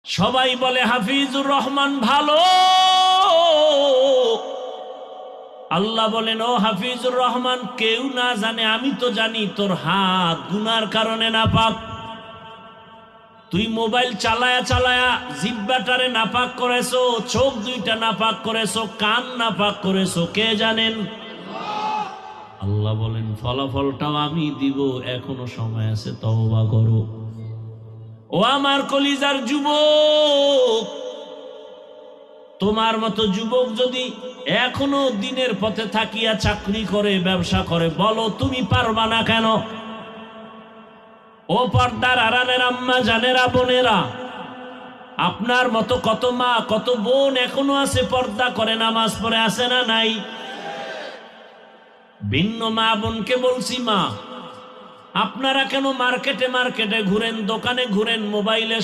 সবাই বলে হাফিজুর রহমান ভালো, আল্লাহ বলেন ও হাফিজুর রহমান, কেউ না জানে আমি তো জানি তোর হাত গুনার কারণে নাপাক। তুই মোবাইল চালায়া চালায়া জিহ্বাটারে নাপাক করেছো, চোখ দুইটা নাপাক করেছো, কান নাপাক করেছো, কে জানেন? আল্লাহ বলেন ফলাফলটাও আমি দিব, এখনো সময় আছে, তওবা করো। ও আমার কলিজার যুবক, তোমার মতো যুবক যদি এখনো দিনের পথে থাকিয়া চাকরি করে, ব্যবসা করে, বলো তুমি পারবা না কেন? ও পর্দার আড়ালের আম্মা জানেরা, বোনেরা, আপনার মতো কত মা কত বোন এখনো আছে, পর্দা করে, নামাজ পড়ে, আছে না নাই? ভিন্ন মা বোনকে বলছি, মা আপনারা কেন মার্কেটে মার্কেটে ঘুরেন, দোকানে ঘুরেন, মোবাইলে